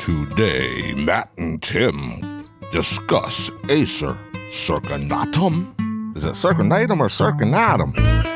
Today, Matt and Tim discuss Acer Circinatum. Is it Circinatum or Circinatum?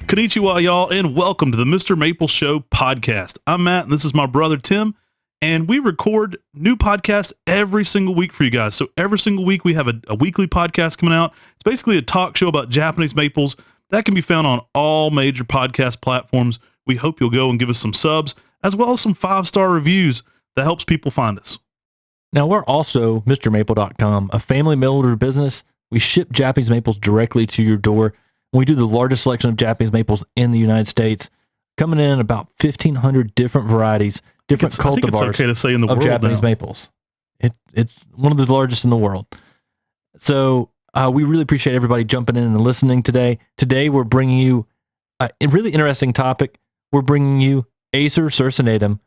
Konnichiwa, y'all, and welcome to the MrMaple Show podcast. I'm Matt, and this is my brother, Tim, and we record new podcasts every single week for you guys. So every single week, we have a weekly podcast coming out. It's basically a talk show about Japanese maples. That can be found on all major podcast platforms. We hope you'll go and give us some subs, as well as some 5-star reviews. That helps people find us. Now, we're also MrMaple.com, a family mail order business. We ship Japanese maples directly to your door. We do the largest selection of Japanese maples in the United States, coming in about 1,500 different varieties, different cultivars okay to say in the of world Japanese now. It's one of the largest in the world. So we really appreciate everybody jumping in and listening today. Today, we're bringing you a really interesting topic. We're bringing you Acer Circinatum,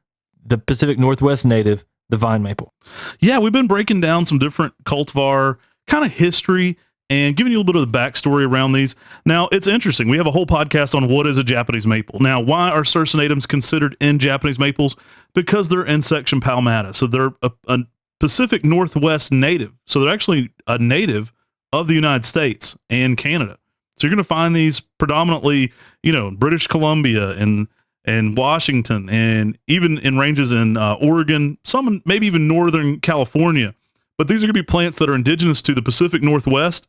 the Pacific Northwest native, the vine maple. Yeah, we've been breaking down some different cultivar kind of history and giving you a little bit of the backstory around these. Now, it's interesting. We have a whole podcast on what is a Japanese maple. Now, why are Circinatums considered in Japanese maples? Because they're in section palmata. So they're a Pacific Northwest native. So they're actually a native of the United States and Canada. So you're going to find these predominantly, in British Columbia and Washington, and even in ranges in Oregon, some maybe even Northern California. But these are going to be plants that are indigenous to the Pacific Northwest.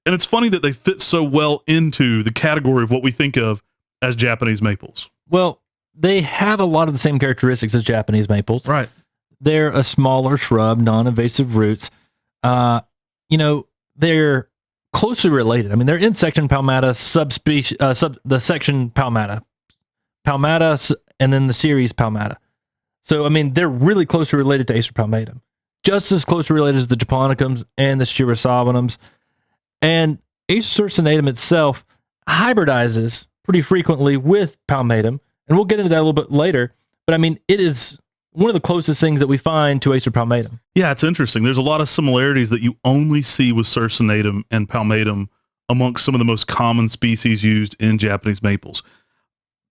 And it's funny that they fit so well into the category of what we think of as Japanese maples. Well, they have a lot of the same characteristics as Japanese maples. Right. They're a smaller shrub, non-invasive roots. They're closely related. I mean, they're in section palmata subspecies, the section palmata, and then the series palmata. So, I mean, they're really closely related to Acer palmatum, just as closely related as the Japonicums and the Shirasabanums. And Acer Circinatum itself hybridizes pretty frequently with palmatum, and we'll get into that a little bit later. But I mean, it is one of the closest things that we find to Acer palmatum. Yeah, it's interesting. There's a lot of similarities that you only see with Circinatum and palmatum amongst some of the most common species used in Japanese maples.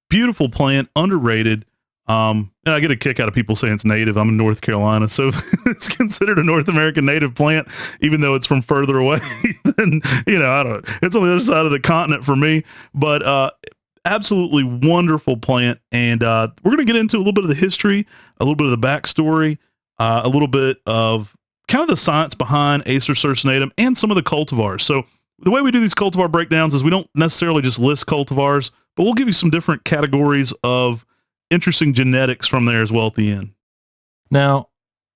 Beautiful plant, underrated. And I get a kick out of people saying it's native. I'm in North Carolina, so it's considered a North American native plant, even though it's from further away than, I don't know. It's on the other side of the continent for me, but absolutely wonderful plant. And we're going to get into a little bit of the history, a little bit of the backstory, a little bit of kind of the science behind Acer Circinatum and some of the cultivars. So the way we do these cultivar breakdowns is we don't necessarily just list cultivars, but we'll give you some different categories of interesting genetics from there as well at the end. Now,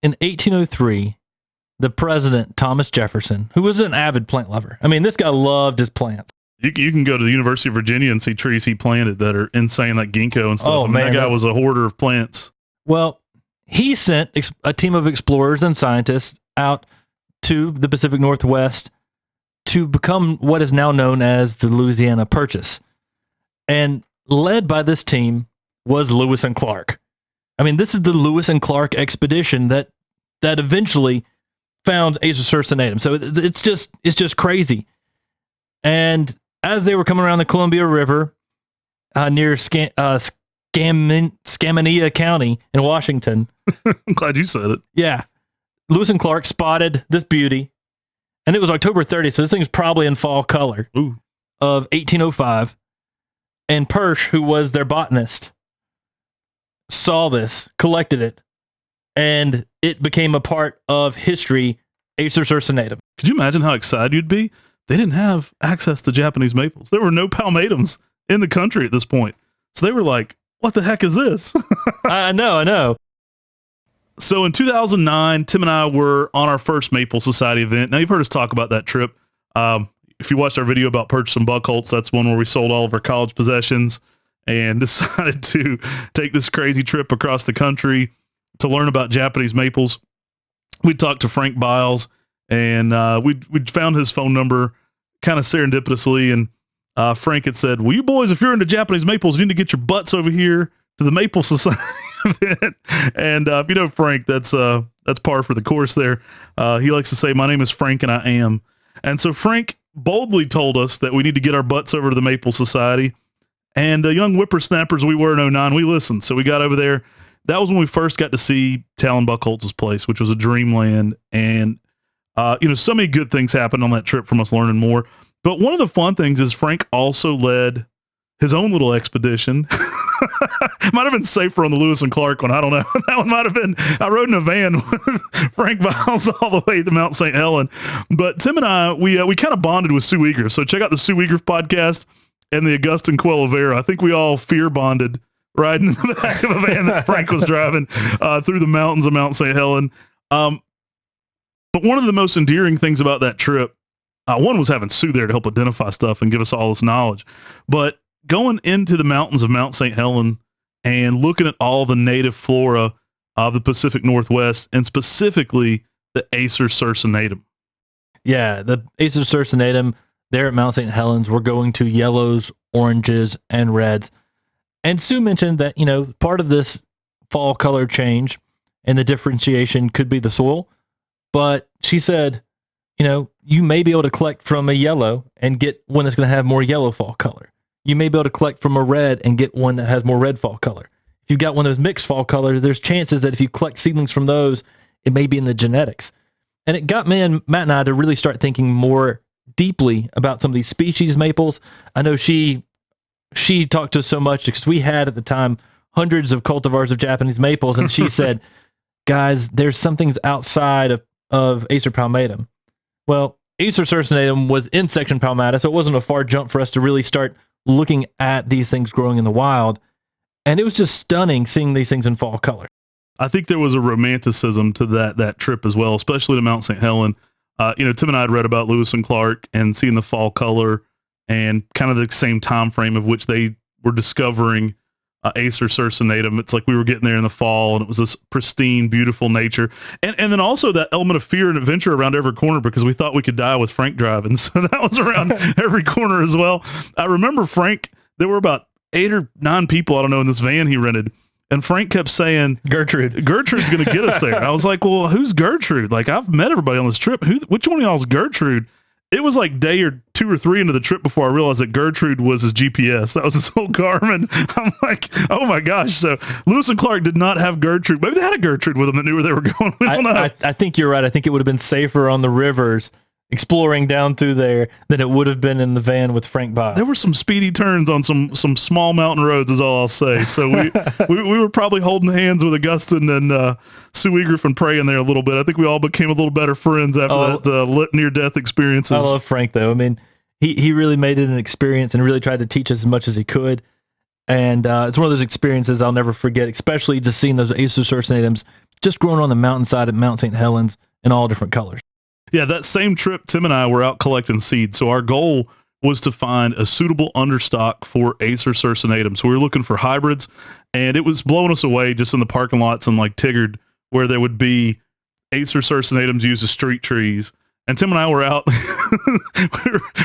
in 1803, the president, Thomas Jefferson, who was an avid plant lover. I mean, this guy loved his plants. You can go to the University of Virginia and see trees he planted that are insane, like ginkgo and stuff. Oh, man, that guy was a hoarder of plants. Well, he sent a team of explorers and scientists out to the Pacific Northwest to become what is now known as the Louisiana Purchase. And led by this team was Lewis and Clark. I mean, this is the Lewis and Clark expedition that eventually found Acer Circinatum. So it's just crazy. And as they were coming around the Columbia River near Skamania County in Washington, I'm glad you said it. Yeah, Lewis and Clark spotted this beauty, and it was October 30th, so this thing's probably in fall color. Ooh. Of 1805. And Persh, who was their botanist, saw this, collected it, and it became a part of history, Acer Circinatum. Could you imagine how excited you'd be? They didn't have access to Japanese maples. There were no palmatums in the country at this point. So they were like, what the heck is this? I know. So in 2009, Tim and I were on our first Maple Society event. Now, you've heard us talk about that trip. If you watched our video about purchasing Buckholz, that's one where we sold all of our college possessions and decided to take this crazy trip across the country to learn about Japanese maples. We talked to Frank Biles, and we found his phone number kind of serendipitously, and Frank had said, well, you boys, if you're into Japanese maples, you need to get your butts over here to the Maple Society event. And if you know Frank, that's par for the course there. He likes to say, my name is Frank and I am. And so Frank boldly told us that we need to get our butts over to the Maple Society. And young whippersnappers we were in 09, we listened. So we got over there. That was when we first got to see Talon Buckholtz's place, which was a dreamland. And, so many good things happened on that trip from us learning more. But one of the fun things is Frank also led his own little expedition. Might have been safer on the Lewis and Clark one. I don't know. That one might have been, I rode in a van with Frank Biles all the way to Mount St. Helen. But Tim and I, we kind of bonded with Sue Eager. So check out the Sue Eager podcast and the Augustin Quellavera. I think we all fear bonded riding in the back of a van that Frank was driving through the mountains of Mount St. Helen. But one of the most endearing things about that trip, one was having Sue there to help identify stuff and give us all this knowledge. But going into the mountains of Mount St. Helen and looking at all the native flora of the Pacific Northwest, and specifically the Acer Circinatum. Yeah, the Acer Circinatum there at Mount St. Helens, we're going to yellows, oranges, and reds. And Sue mentioned that, part of this fall color change and the differentiation could be the soil. But she said, you may be able to collect from a yellow and get one that's going to have more yellow fall color. You may be able to collect from a red and get one that has more red fall color. If you've got one of those mixed fall colors, there's chances that if you collect seedlings from those, it may be in the genetics. And it got me and Matt and I to really start thinking more deeply about some of these species maples. I know she talked to us so much because we had at the time hundreds of cultivars of Japanese maples, and she said, guys, there's some things outside of Acer palmatum. Well, Acer Circinatum was in section palmata, so it wasn't a far jump for us to really start looking at these things growing in the wild. And it was just stunning seeing these things in fall color. I think there was a romanticism to that trip as well, especially to Mount St. Helen. Tim and I had read about Lewis and Clark and seeing the fall color and kind of the same time frame of which they were discovering Acer Circinatum. It's like we were getting there in the fall, and it was this pristine, beautiful nature. And then also that element of fear and adventure around every corner, because we thought we could die with Frank driving. So that was around every corner as well. I remember Frank, there were about 8 or 9 people, I don't know, in this van he rented. And Frank kept saying, Gertrude's going to get us there. And I was like, well, who's Gertrude? Like, I've met everybody on this trip. Which one of y'all is Gertrude? It was like day or 2 or 3 into the trip before I realized that Gertrude was his GPS. That was his whole Garmin. I'm like, oh my gosh. So Lewis and Clark did not have Gertrude. Maybe they had a Gertrude with them that knew where they were going. We don't know. I think you're right. I think it would have been safer on the rivers exploring down through there than it would have been in the van with Frank Biles. There were some speedy turns on some small mountain roads, is all I'll say. So we were probably holding hands with Augustin and Sue Eager and praying there a little bit. I think we all became a little better friends after that near-death experiences. I love Frank, though. I mean, he really made it an experience and really tried to teach us as much as he could. And it's one of those experiences I'll never forget, especially just seeing those Acer Circinatums just growing on the mountainside at Mount St. Helens in all different colors. Yeah, that same trip, Tim and I were out collecting seeds. So our goal was to find a suitable understock for Acer Circinatum. So we were looking for hybrids, and it was blowing us away just in the parking lots and like Tigard, where there would be Acer Circinatums used as street trees. And Tim and I were out,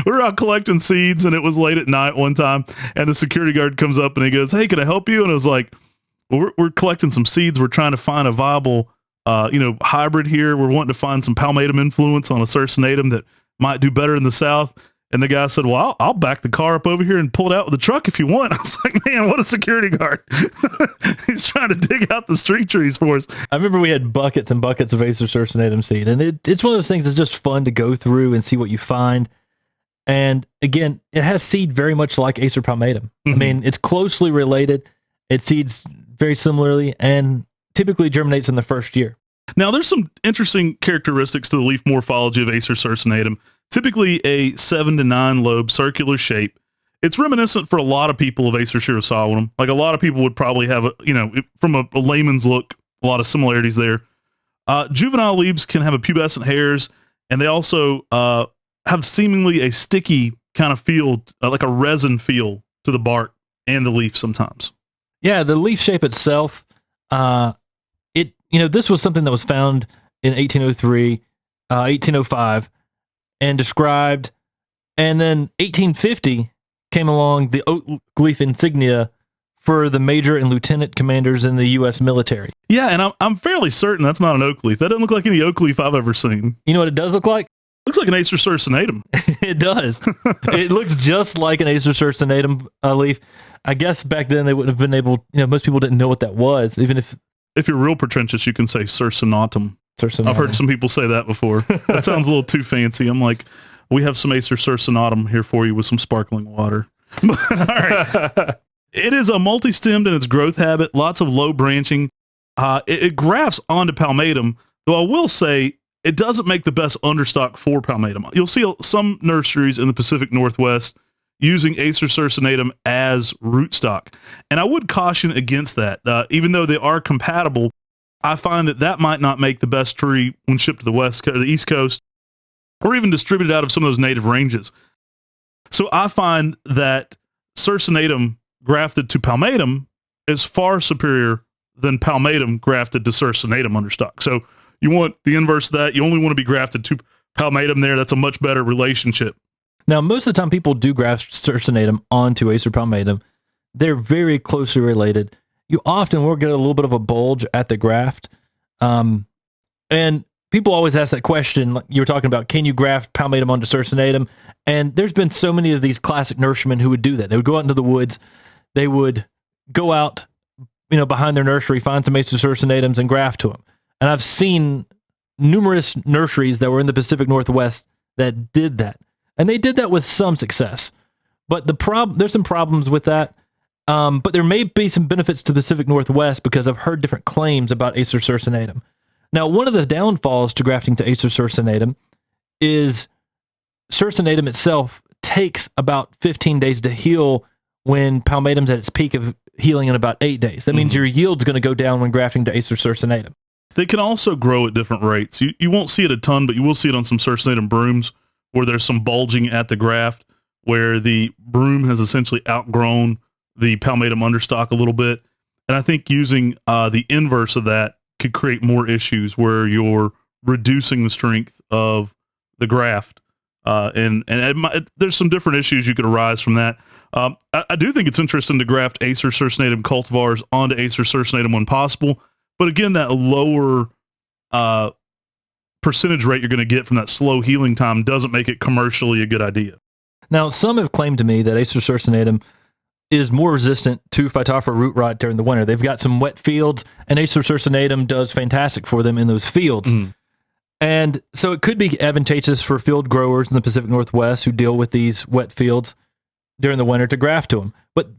we were out collecting seeds, and it was late at night one time, and the security guard comes up and he goes, hey, can I help you? And I was like, well, we're collecting some seeds. We're trying to find a viable hybrid here. We're wanting to find some palmatum influence on a Circinatum that might do better in the South. And the guy said, well, I'll back the car up over here and pull it out with the truck if you want. I was like, man, what a security guard. He's trying to dig out the street trees for us. I remember we had buckets and buckets of Acer Circinatum seed, and it's one of those things that's just fun to go through and see what you find. And again, it has seed very much like Acer palmatum. Mm-hmm. I mean, it's closely related. It seeds very similarly and typically germinates in the first year. Now, there's some interesting characteristics to the leaf morphology of Acer Circinatum. Typically a 7 to 9 lobe circular shape. It's reminiscent for a lot of people of Acer Circinatum. Like a lot of people would probably have, from a layman's look, a lot of similarities there. Juvenile leaves can have a pubescent hairs, and they also have seemingly a sticky kind of feel, like a resin feel to the bark and the leaf sometimes. Yeah, the leaf shape itself, this was something that was found in 1803, 1805, and described. And then 1850 came along, the oak leaf insignia for the major and lieutenant commanders in the U.S. military. Yeah, and I'm fairly certain that's not an oak leaf. That doesn't look like any oak leaf I've ever seen. You know what it does look like? Looks like an Acer Circinatum. It does. It looks just like an Acer Circinatum leaf. I guess back then they wouldn't have been able, most people didn't know what that was, even if you're real pretentious, you can say Circinatum. Circinatum. I've heard some people say that before. That sounds a little too fancy. I'm like, we have some Acer Circinatum here for you with some sparkling water. All right. It is a multi-stemmed in its growth habit, lots of low branching. It grafts onto palmatum, though I will say it doesn't make the best understock for palmatum. You'll see some nurseries in the Pacific Northwest using Acer Circinatum as rootstock. And I would caution against that. Even though they are compatible, I find that might not make the best tree when shipped to the East Coast, or even distributed out of some of those native ranges. So I find that Circinatum grafted to palmatum is far superior than palmatum grafted to Circinatum understock. So you want the inverse of that. You only want to be grafted to palmatum there. That's a much better relationship. Now, most of the time people do graft Circinatum onto Acer palmatum. They're very closely related. You often will get a little bit of a bulge at the graft. And people always ask that question, like you were talking about, can you graft palmatum onto Circinatum? And there's been so many of these classic nurserymen who would do that. They would go out into the woods. They would go out, behind their nursery, find some Acer Circinatums and graft to them. And I've seen numerous nurseries that were in the Pacific Northwest that did that. And they did that with some success. But there's some problems with that. But there may be some benefits to the Pacific Northwest because I've heard different claims about Acer Circinatum. Now, one of the downfalls to grafting to Acer Circinatum is Circinatum itself takes about 15 days to heal when palmatum's at its peak of healing in about 8 days. That means your yield's going to go down when grafting to Acer Circinatum. They can also grow at different rates. You won't see it a ton, but you will see it on some Circinatum brooms where there's some bulging at the graft, where the broom has essentially outgrown the palmatum understock a little bit. And I think using the inverse of that could create more issues where you're reducing the strength of the graft. There's some different issues you could arise from that. I do think it's interesting to graft Acer Circinatum cultivars onto Acer Circinatum when possible. But again, that lower percentage rate you're going to get from that slow healing time doesn't make it commercially a good idea. Now, some have claimed to me that Acer Circinatum is more resistant to Phytophthora root rot during the winter. They've got some wet fields, and Acer Circinatum does fantastic for them in those fields. And so it could be advantageous for field growers in the Pacific Northwest who deal with these wet fields during the winter to graft to them. But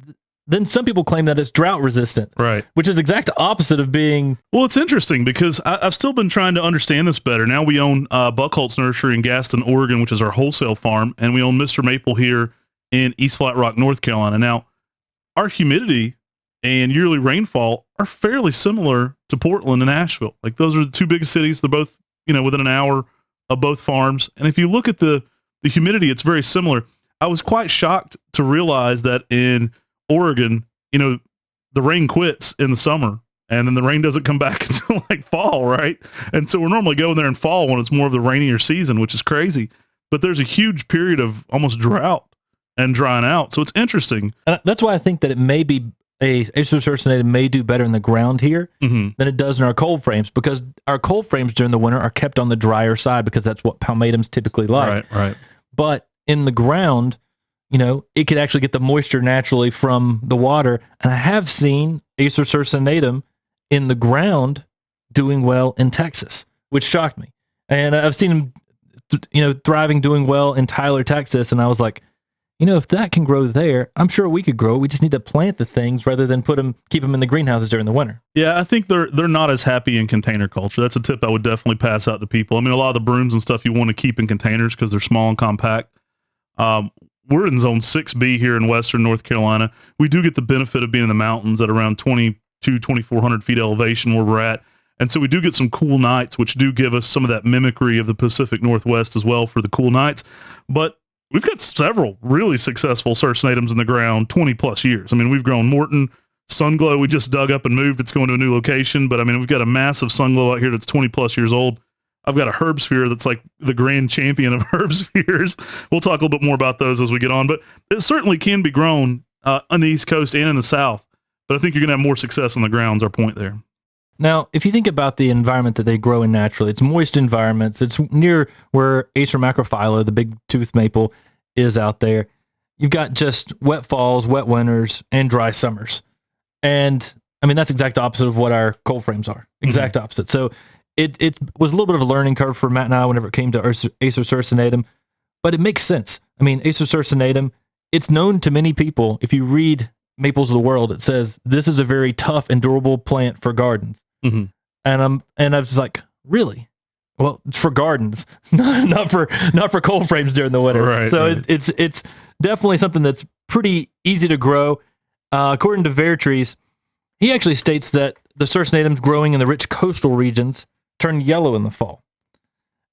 then some people claim that it's drought resistant, right? Which is exact opposite of being. Well, it's interesting because I've still been trying to understand this better. Now we own Buckholtz Nursery in Gaston, Oregon, which is our wholesale farm, and we own MrMaple here in East Flat Rock, North Carolina. Now, our humidity and yearly rainfall are fairly similar to Portland and Asheville. Like, those are the two biggest cities. They're both, within an hour of both farms. And if you look at the humidity, it's very similar. I was quite shocked to realize that in Oregon, the rain quits in the summer and then the rain doesn't come back until like fall, right? And so we're normally going there in fall when it's more of the rainier season, which is crazy. But there's a huge period of almost drought and drying out. So it's interesting. And that's why I think that it may be Acer Circinatum may do better in the ground here than it does in our cold frames, because our cold frames during the winter are kept on the drier side because that's what palmatums typically like. Right. But in the ground, it could actually get the moisture naturally from the water. And I have seen Acer Circinatum in the ground doing well in Texas, which shocked me. And I've seen him, thriving, doing well in Tyler, Texas. And I was like, if that can grow there, I'm sure we could grow. We just need to plant the things rather than keep them in the greenhouses during the winter. Yeah, I think they're not as happy in container culture. That's a tip I would definitely pass out to people. I mean, a lot of the brooms and stuff you want to keep in containers because they're small and compact. We're in zone 6B here in Western North Carolina. We do get the benefit of being in the mountains at around 2,400 feet elevation where we're at. And so we do get some cool nights, which do give us some of that mimicry of the Pacific Northwest as well for the cool nights. But we've got several really successful Circinatums in the ground 20 plus years. I mean, we've grown Morton Sunglow we just dug up and moved. It's going to a new location, but I mean, we've got a massive Sunglow out here that's 20 plus years old. I've got a Herbsphare that's like the grand champion of Herbspheres. We'll talk a little bit more about those as we get on, but it certainly can be grown on the East Coast and in the South. But I think you're going to have more success on the ground. Our point there. Now, if you think about the environment that they grow in naturally, it's moist environments. It's near where Acer macrophylla, the big tooth maple, is out there. You've got just wet falls, wet winters, and dry summers. And I mean, that's exact opposite of what our cold frames are. Exact opposite. So it was a little bit of a learning curve for Matt and I whenever it came to Acer Circinatum, but it makes sense. I mean, Acer Circinatum, it's known to many people. If you read Maples of the World, it says this is a very tough and durable plant for gardens. Mm-hmm. And I was like, really? Well, it's for gardens, not for cold frames during the winter. Right, so right. It's definitely something that's pretty easy to grow. According to Veritrees, he actually states that the Circinatums growing in the rich coastal regions turn yellow in the fall,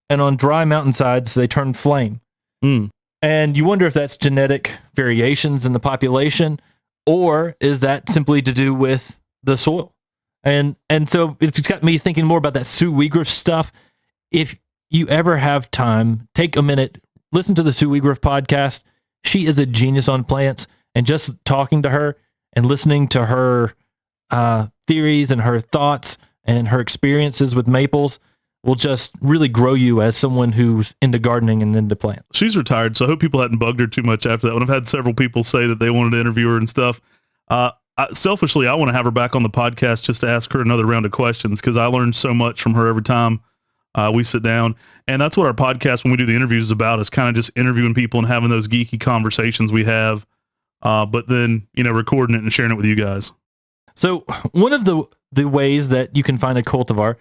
and on dry mountainsides they turn flame. And you wonder if that's genetic variations in the population, or is that simply to do with the soil? And so it's got me thinking more about that Sue Weegriff stuff. If you ever have time, take a minute, listen to the Sue Weegriff podcast. She is a genius on plants, and just talking to her and listening to her theories and her thoughts and her experiences with maples will just really grow you as someone who's into gardening and into plants. She's retired, so I hope people hadn't bugged her too much after that one. I've had several people say that they wanted to interview her and stuff. Selfishly, I want to have her back on the podcast just to ask her another round of questions, because I learned so much from her every time we sit down. And that's what our podcast, when we do the interviews, is about, is kind of just interviewing people and having those geeky conversations we have, but then, recording it and sharing it with you guys. So one of the ways that you can find a cultivar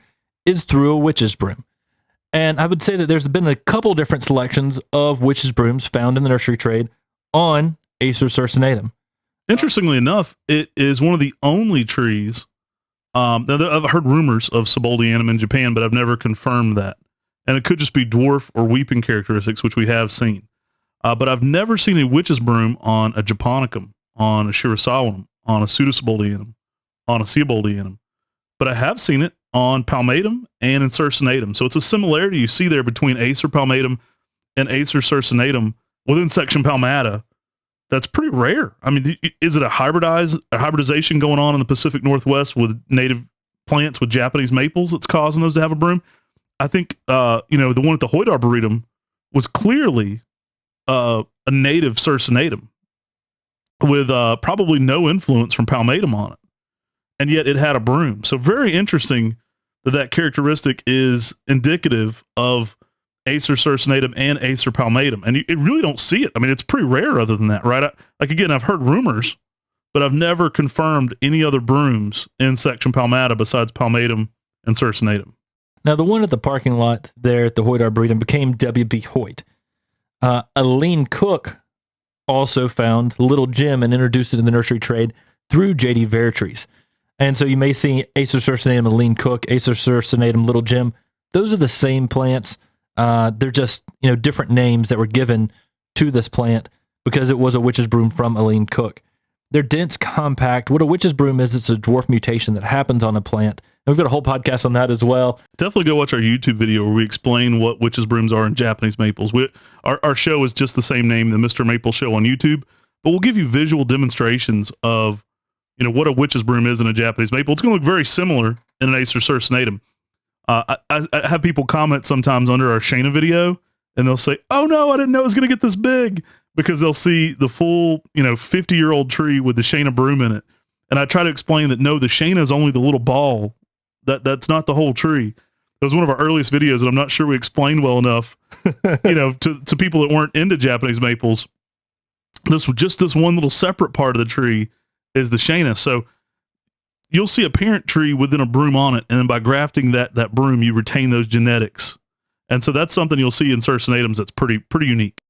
is through a witch's broom. And I would say that there's been a couple different selections of witch's brooms found in the nursery trade on Acer Circinatum. Interestingly enough, it is one of the only trees. I've heard rumors of Seboldianum in Japan, but I've never confirmed that. And it could just be dwarf or weeping characteristics, which we have seen. But I've never seen a witch's broom on a Japonicum, on a Shirasawanum, on a Pseudoseboldianum, on a Seboldianum. But I have seen it on Palmatum and in Circinatum. So it's a similarity you see there between Acer Palmatum and Acer Circinatum within section Palmata. That's pretty rare. I mean, is it a hybridization going on in the Pacific Northwest with native plants with Japanese maples that's causing those to have a broom? I think, the one at the Hoyt Arboretum was clearly a native Circinatum with probably no influence from Palmatum on it. And yet it had a broom. So very interesting that characteristic is indicative of Acer Circinatum and Acer Palmatum. And you really don't see it. I mean, it's pretty rare other than that, right? Again, I've heard rumors, but I've never confirmed any other brooms in section Palmata besides Palmatum and Circinatum. Now, the one at the parking lot there at the Hoyt Arboretum became W.B. Hoyt. Aline Cook also found Little Jim and introduced it in the nursery trade through J.D. Veritrees. And so you may see Acer Circinatum Aline Cook, Acer Circinatum Little Jim. Those are the same plants. They're just, different names that were given to this plant because it was a witch's broom from Aline Cook. They're dense, compact. What a witch's broom is, it's a dwarf mutation that happens on a plant. And we've got a whole podcast on that as well. Definitely go watch our YouTube video where we explain what witch's brooms are in Japanese maples. Our show is just the same name, the MrMaple Show on YouTube, but we'll give you visual demonstrations of, what a witch's broom is in a Japanese maple. It's going to look very similar in an Acer Circinatum. I have people comment sometimes under our Shana video, and they'll say, "Oh no, I didn't know it was going to get this big," because they'll see the full, 50-year-old tree with the Shana broom in it. And I try to explain that no, the Shana is only the little ball. That's not the whole tree. It was one of our earliest videos, and I'm not sure we explained well enough, to people that weren't into Japanese maples. This one little separate part of the tree is the Shana. So you'll see a parent tree within a broom on it, and then by grafting that broom, you retain those genetics. And so that's something you'll see in Circinatums that's pretty unique.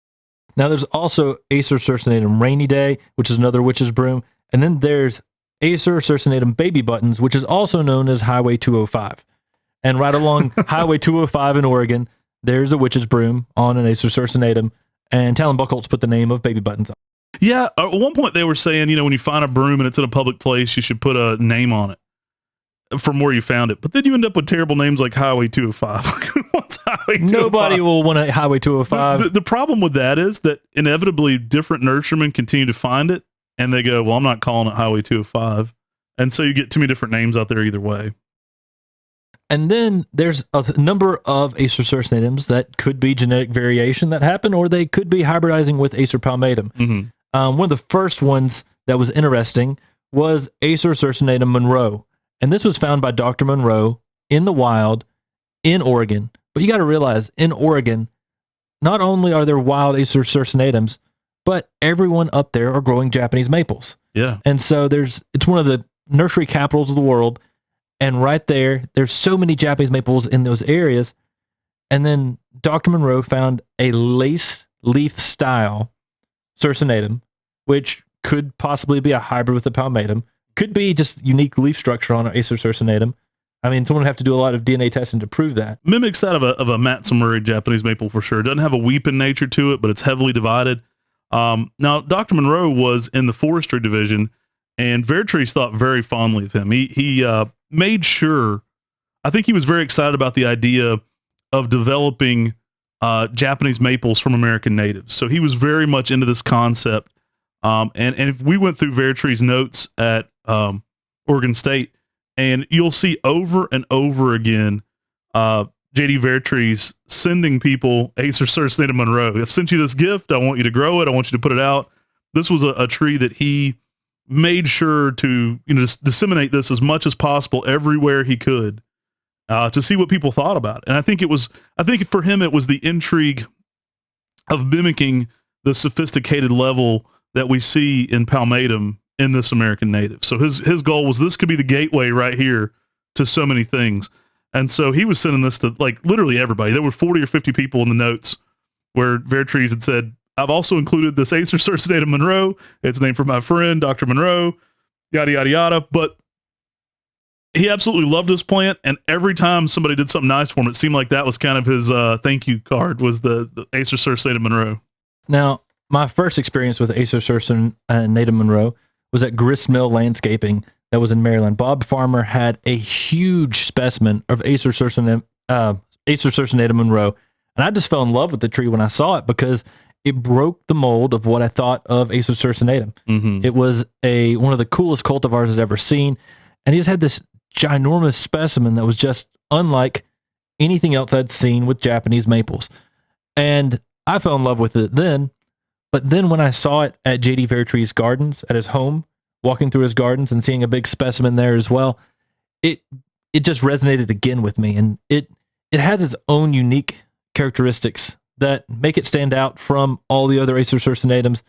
Now there's also Acer Circinatum Rainy Day, which is another witch's broom. And then there's Acer Circinatum Baby Buttons, which is also known as Highway 205. And right along Highway 205 in Oregon, there's a witch's broom on an Acer Circinatum, and Talon Buchholz put the name of Baby Buttons on. Yeah, at one point they were saying, when you find a broom and it's in a public place, you should put a name on it from where you found it. But then you end up with terrible names like Highway 205. What's Highway 205? Nobody will want a Highway 205. The problem with that is that inevitably different nurserymen continue to find it, and they go, well, I'm not calling it Highway 205. And so you get too many different names out there either way. And then there's a number of Acer Circinatums that could be genetic variation that happen, or they could be hybridizing with Acer palmatum. Mm-hmm. One of the first ones that was interesting was Acer Circinatum Monroe. And this was found by Dr. Monroe in the wild in Oregon. But you got to realize, in Oregon, not only are there wild Acer Circinatums, but everyone up there are growing Japanese maples. Yeah. And so it's one of the nursery capitals of the world. And right there's so many Japanese maples in those areas. And then Dr. Monroe found a lace leaf style Circinatum, which could possibly be a hybrid with the palmatum, could be just unique leaf structure on an Acer Circinatum. I mean, someone would have to do a lot of DNA testing to prove that. Mimics that of a Matsumuri Japanese maple for sure. It doesn't have a weeping nature to it, but it's heavily divided. Now, Dr. Monroe was in the forestry division, and Vertrees thought very fondly of him. He made sure, I think he was very excited about the idea of developing Japanese maples from American natives. So he was very much into this concept. And if we went through Vertrees' notes at Oregon State, and you'll see over and over again, J.D. Vertrees sending people Acer Circinatum Monroe. I've sent you this gift. I want you to grow it. I want you to put it out. This was a tree that he made sure to just disseminate this as much as possible everywhere he could to see what people thought about it. And I think for him it was the intrigue of mimicking the sophisticated level that we see in palmatum in this American native. So his goal was this could be the gateway right here to so many things. And so he was sending this to like literally everybody. There were 40 or 50 people in the notes where Vertrees had said, I've also included this Acer Circinatum Monroe. It's named for my friend, Dr. Monroe, yada, yada, yada. But he absolutely loved this plant. And every time somebody did something nice for him, it seemed like that was kind of his thank you card, was the Acer Circinatum Monroe. Now, my first experience with Acer Circinatum Monroe was at Grist Mill Landscaping that was in Maryland. Bob Farmer had a huge specimen of Acer Circinatum Monroe. And I just fell in love with the tree when I saw it because it broke the mold of what I thought of Acer Circinatum. Mm-hmm. It was one of the coolest cultivars I'd ever seen. And he just had this ginormous specimen that was just unlike anything else I'd seen with Japanese maples. And I fell in love with it then. But then when I saw it at J.D. Vertrees' gardens, at his home, walking through his gardens and seeing a big specimen there as well, it just resonated again with me. And it has its own unique characteristics that make it stand out from all the other Acer Circinatums,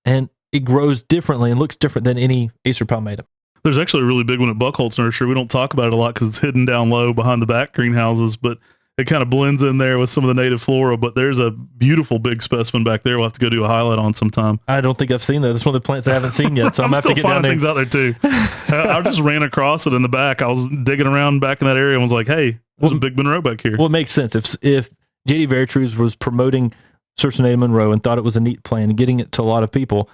and it grows differently and looks different than any Acer palmatum. There's actually a really big one at Buckholtz Nursery. We don't talk about it a lot because it's hidden down low behind the back greenhouses, but it kind of blends in there with some of the native flora. But there's a beautiful big specimen back there. We'll have to go do a highlight on sometime. I don't think I've seen that. It's one of the plants I haven't seen yet, so I'm going to have to get down there. Things out there too. I just ran across it in the back. I was digging around back in that area and was like, hey, there's a big Monroe back here. Well, it makes sense. If J.D. Vertrees was promoting Circinatum Monroe and thought it was a neat plant and getting it to a lot of people,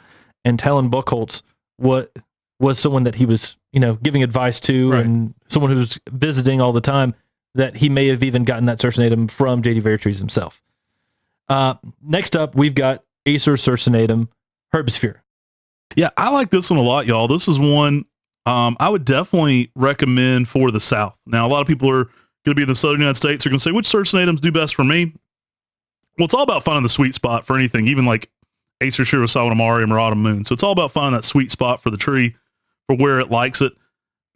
and Helen Buckholtz was someone that he was, giving advice to, right, and someone who was visiting all the time, that he may have even gotten that Circinatum from J.D. Vertrees himself. Next up, we've got Acer Circinatum Herbsphare. Yeah, I like this one a lot, y'all. This is one I would definitely recommend for the South. Now, a lot of people are going to be in the Southern United States are going to say, which Circinatums do best for me? Well, it's all about finding the sweet spot for anything, even like Acer Shirosawano Mariam or Autumn Moon. So it's all about finding that sweet spot for the tree, for where it likes it.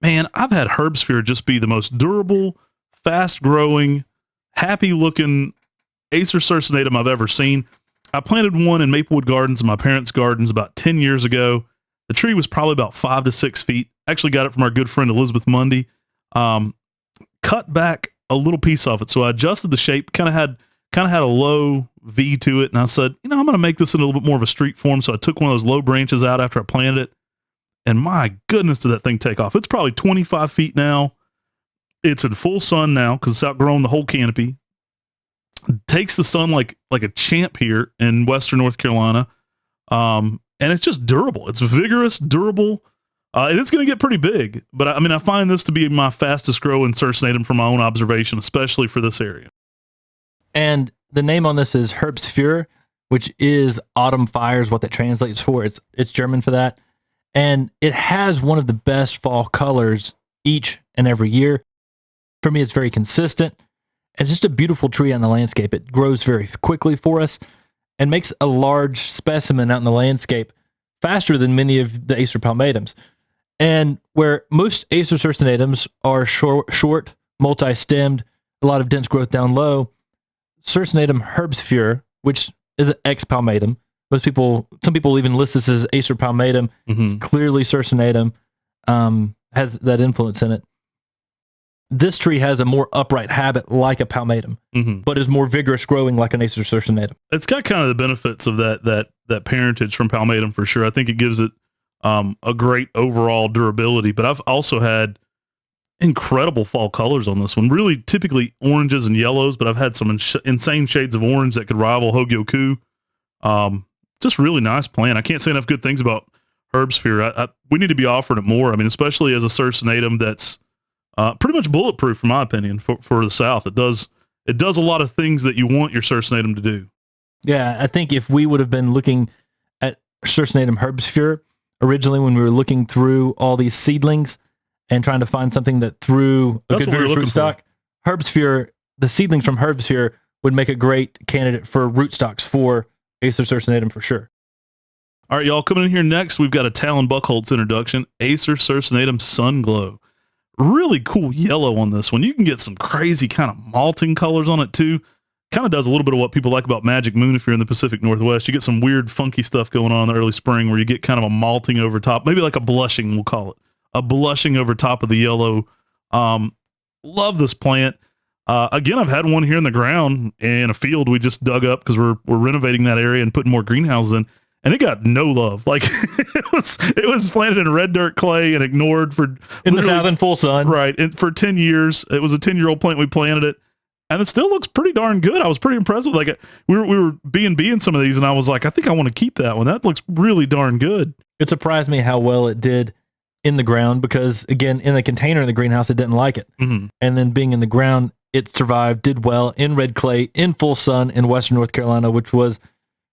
Man, I've had Herbsphare just be the most durable, fast-growing, happy-looking Acer Circinatum I've ever seen. I planted one in Maplewood Gardens in my parents' gardens about 10 years ago. The tree was probably about 5 to 6 feet. Actually got it from our good friend Elizabeth Mundy. Cut back a little piece of it. So I adjusted the shape, kind of had a low V to it. And I said, I'm going to make this in a little bit more of a street form. So I took one of those low branches out after I planted it. And my goodness, did that thing take off. It's probably 25 feet now. It's in full sun now because it's outgrown the whole canopy. It takes the sun like a champ here in Western North Carolina. and it's just durable. It's vigorous, durable. It is going to get pretty big, but I mean, I find this to be my fastest growing Circinatum from my own observation, especially for this area. And the name on this is Herbsphare, which is autumn fires, what that translates for. It's German for that. And it has one of the best fall colors each and every year. For me, it's very consistent. It's just a beautiful tree on the landscape. It grows very quickly for us and makes a large specimen out in the landscape faster than many of the Acer palmatums. And where most Acer circinatums are short, multi-stemmed, a lot of dense growth down low, Circinatum Herbsphare, which is an ex-palmatum. Some people even list this as Acer palmatum. It's clearly Circinatum, has that influence in it. This tree has a more upright habit like a palmatum, but is more vigorous growing like an Acer Circinatum. It's got kind of the benefits of that parentage from palmatum for sure. I think it gives it a great overall durability, but I've also had incredible fall colors on this one. Really typically oranges and yellows, but I've had some insane shades of orange that could rival Hogyoku. Just really nice plant. I can't say enough good things about Herbsphare. We need to be offering it more. I mean, especially as a Circinatum that's pretty much bulletproof, in my opinion, for the South. It does a lot of things that you want your Circinatum to do. Yeah, I think if we would have been looking at Circinatum Herbsphare originally when we were looking through all these seedlings and trying to find something that threw a good vigorous rootstock, Herbsphare, the seedlings from Herbsphare would make a great candidate for rootstocks for Acer Circinatum for sure. All right, y'all, coming in here next, we've got a Talon Buchholz introduction, Acer Circinatum Sunglow. Really cool yellow on this one. You can get some crazy kind of malting colors on it too. Kind of does a little bit of what people like about Magic Moon if you're in the Pacific Northwest. You get some weird funky stuff going on in the early spring where you get kind of a malting over top, maybe like a blushing, we'll call it. A blushing over top of the yellow. Love this plant. Again, I've had one here in the ground in a field we just dug up because we're renovating that area and putting more greenhouses in. And it got no love. Like it was planted in red dirt clay and ignored for in the south in full sun. Right. And for 10 years. It was a 10-year-old plant. We planted it. And it still looks pretty darn good. I was pretty impressed with like we were B&Bing some of these and I was like, I think I want to keep that one. That looks really darn good. It surprised me how well it did in the ground because again, in the container in the greenhouse, it didn't like it. And then being in the ground, it survived, did well in red clay, in full sun in Western North Carolina, which was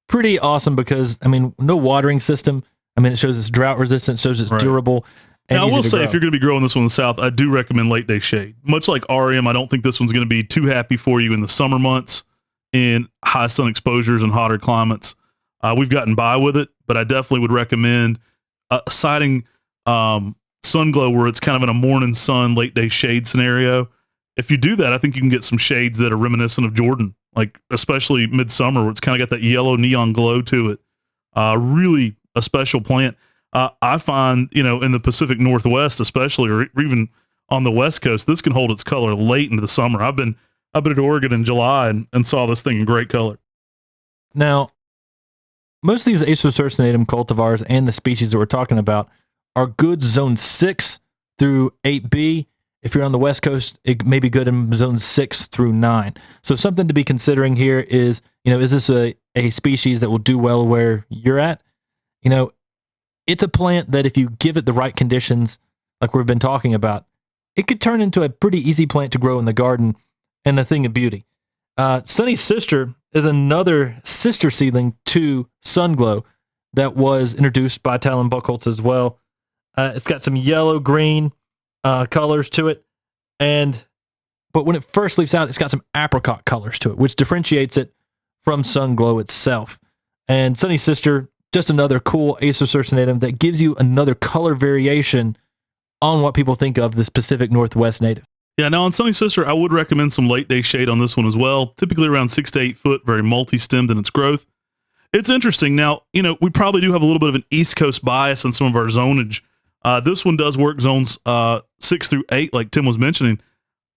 pretty awesome because, I mean, no watering system. I mean, it shows it's drought resistant, shows it's durable. And now, I will say, if you're going to be growing this one in the South, I do recommend late day shade. Much like RM, I don't think this one's going to be too happy for you in the summer months in high sun exposures and hotter climates. We've gotten by with it, but I definitely would recommend siding Sunglow where it's kind of in a morning sun, late day shade scenario. If you do that, I think you can get some shades that are reminiscent of Jordan, like especially midsummer where it's kind of got that yellow neon glow to it. Really a special plant. I find, in the Pacific Northwest, especially, or even on the West Coast, this can hold its color late into the summer. I've been at Oregon in July and saw this thing in great color. Now, most of these Acer Circinatum cultivars and the species that we're talking about are good zone 6 through 8B. If you're on the West Coast, it may be good in zone 6 through 9. So something to be considering here is, is this a species that will do well where you're at? It's a plant that if you give it the right conditions, like we've been talking about, it could turn into a pretty easy plant to grow in the garden and a thing of beauty. Sunny Sister is another sister seedling to Sunglow that was introduced by Talon Buchholz as well. It's got some yellow-green colors to it, but when it first leaves out, it's got some apricot colors to it, which differentiates it from Sunglow itself. And Sunny Sister, just another cool Acer Circinatum that gives you another color variation on what people think of this Pacific Northwest native. Yeah, now on Sunny Sister, I would recommend some late day shade on this one as well. Typically around 6 to 8 foot, very multi-stemmed in its growth. It's interesting. Now, we probably do have a little bit of an East Coast bias in some of our zonage. This one does work zones 6 through 8, like Tim was mentioning.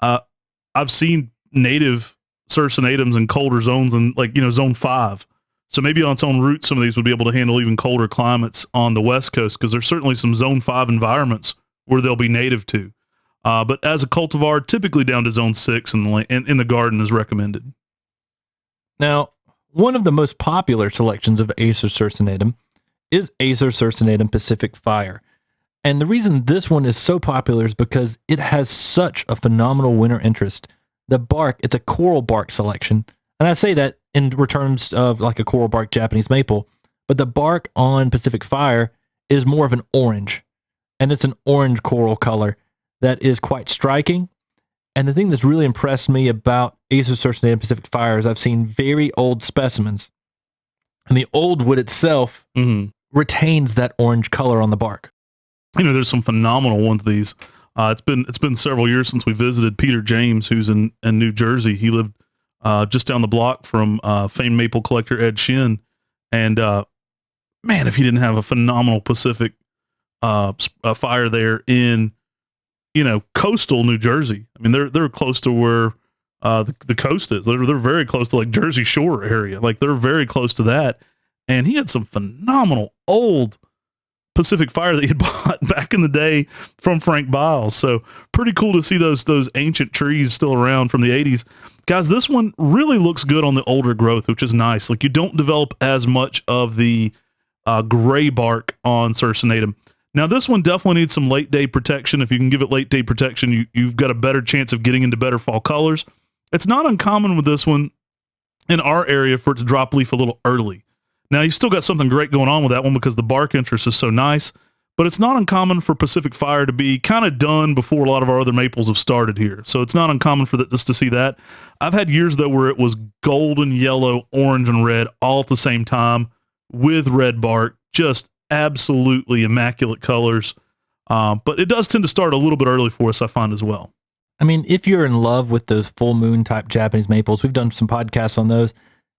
I've seen native Circinatums in colder zones and zone 5. So maybe on its own route, some of these would be able to handle even colder climates on the West Coast because there's certainly some zone 5 environments where they'll be native to. But as a cultivar, typically down to zone 6 in the garden is recommended. Now, one of the most popular selections of Acer Circinatum is Acer Circinatum Pacific Fire. And the reason this one is so popular is because it has such a phenomenal winter interest. The bark, it's a coral bark selection. And I say that in terms of like a coral bark Japanese maple, but the bark on Pacific Fire is more of an orange. And it's an orange coral color that is quite striking. And the thing that's really impressed me about Acer Circinatum Pacific Fire is I've seen very old specimens. And the old wood itself retains that orange color on the bark. You know, there's some phenomenal ones of these. It's been several years since we visited Peter James, who's in New Jersey. He lived just down the block from famed maple collector Ed Shin. And man, if he didn't have a phenomenal Pacific fire there in, you know, coastal New Jersey. I mean, they're close to where the coast is. They're very close to like Jersey Shore area. Like they're very close to that. And he had some phenomenal old Pacific Fire that he had bought back in the day from Frank Biles. So pretty cool to see those ancient trees still around from the 80s. Guys, this one really looks good on the older growth, which is nice. Like you don't develop as much of the gray bark on Circinatum. Now this one definitely needs some late day protection. If you can give it late day protection, you've got a better chance of getting into better fall colors. It's not uncommon with this one in our area for it to drop leaf a little early. Now, you still got something great going on with that one because the bark interest is so nice, but it's not uncommon for Pacific Fire to be kind of done before a lot of our other maples have started here. So it's not uncommon for that just to see that. I've had years, though, where it was golden, yellow, orange, and red all at the same time with red bark, just absolutely immaculate colors. But it does tend to start a little bit early for us, I find, as well. I mean, if you're in love with those full moon type Japanese maples, we've done some podcasts on those.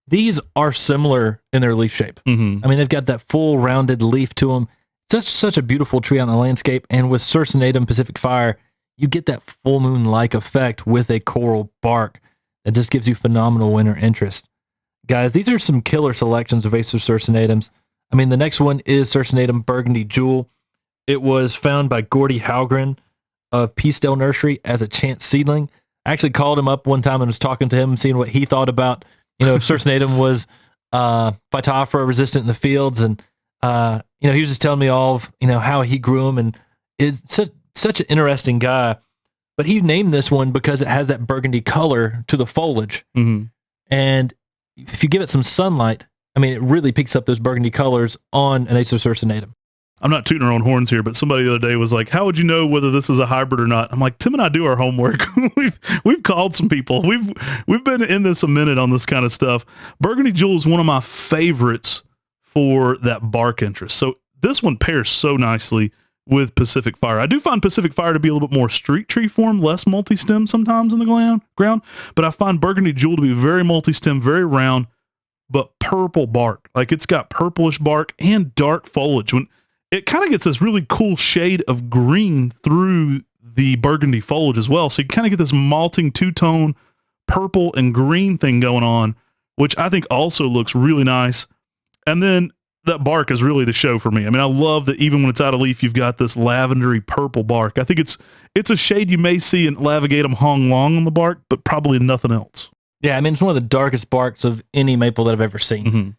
These are similar in their leaf shape. I mean, they've got that full rounded leaf to them. Such a beautiful tree on the landscape. And with Circinatum Pacific Fire, you get that full moon like effect with a coral bark that just gives you phenomenal winter interest. Guys, these are some killer selections of Acer Circinatums. I mean, the next one is Circinatum Burgundy Jewel. It was found by Gordy Halgren of Peacedale Nursery as a chance seedling. I actually called him up one time and was talking to him, seeing what he thought about, you know, if Circinatum was Phytophthora resistant in the fields. And, you know, he was just telling me all of, you know, how he grew them. And it's such an interesting guy. But he named this one because it has that burgundy color to the foliage. And if you give it some sunlight, I mean, it really picks up those burgundy colors on an Acer Circinatum. I'm not tooting our own horns here, but somebody the other day was like, how would you know whether this is a hybrid or not? I'm like, Tim and I do our homework. we've called some people. We've been in this a minute on this kind of stuff. Burgundy Jewel is one of my favorites for that bark interest. So this one pairs so nicely with Pacific Fire. I do find Pacific Fire to be a little bit more street tree form, less multi-stem sometimes in the ground, but I find Burgundy Jewel to be very multi-stem, very round, but purple bark. Like it's got purplish bark and dark foliage. When it kind of gets this really cool shade of green through the burgundy foliage as well. So you kind of get this malting two-tone purple and green thing going on, which I think also looks really nice. And then that bark is really the show for me. I mean, I love that even when it's out of leaf, you've got this lavendery purple bark. I think it's a shade you may see in Lavigatum Hong Long on the bark, but probably nothing else. Yeah, I mean, it's one of the darkest barks of any maple that I've ever seen,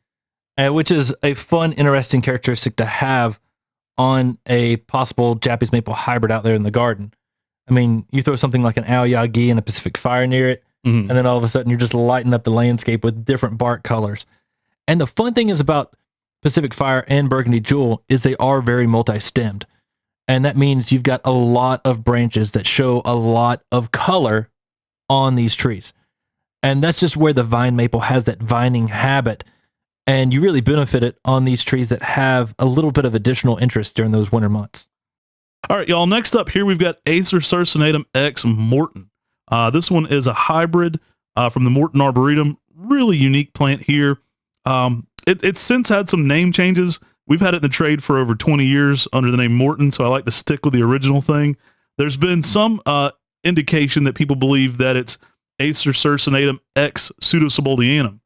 which is a fun, interesting characteristic to have on a possible Japanese maple hybrid out there in the garden. I mean, you throw something like an Aoyagi and a Pacific Fire near it, and then all of a sudden you're just lighting up the landscape with different bark colors. And the fun thing is about Pacific Fire and Burgundy Jewel is they are very multi-stemmed. And that means you've got a lot of branches that show a lot of color on these trees. And that's just where the vine maple has that vining habit. And you really benefit it on these trees that have a little bit of additional interest during those winter months. All right, y'all. Next up here, we've got Acer Circinatum X Morton. This one is a hybrid from the Morton Arboretum. Really unique plant here. It's since had some name changes. We've had it in the trade for over 20 years under the name Morton, so I like to stick with the original thing. There's been some indication that people believe that it's Acer Circinatum X Pseudosibuldianum.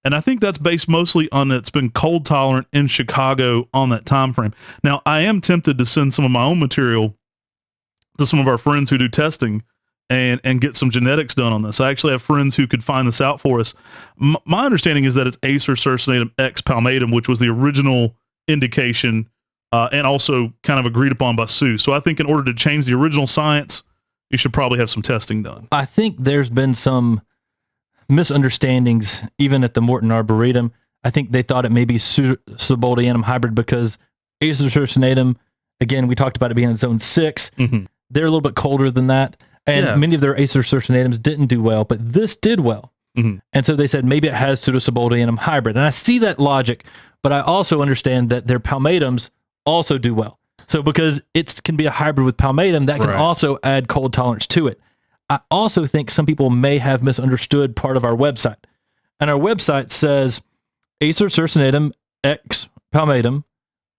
And I think that's based mostly on it's been cold tolerant in Chicago on that time frame. Now, I am tempted to send some of my own material to some of our friends who do testing and get some genetics done on this. I actually have friends who could find this out for us. My understanding is that it's Acer Circinatum X Palmatum, which was the original indication and also kind of agreed upon by Sue. So I think in order to change the original science, you should probably have some testing done. I think there's been some misunderstandings even at the Morton Arboretum. I think they thought it may be Subaldianum hybrid because Acer Circinatum, again, we talked about it being in zone 6. Mm-hmm. They're a little bit colder than that. And many of their Acer Circinatums didn't do well, but this did well. Mm-hmm. And so they said maybe it has Pseudosubaldianum hybrid. And I see that logic, but I also understand that their palmatums also do well. So because it can be a hybrid with palmatum, that can also add cold tolerance to it. I also think some people may have misunderstood part of our website. And our website says Acer Circinatum X palmatum,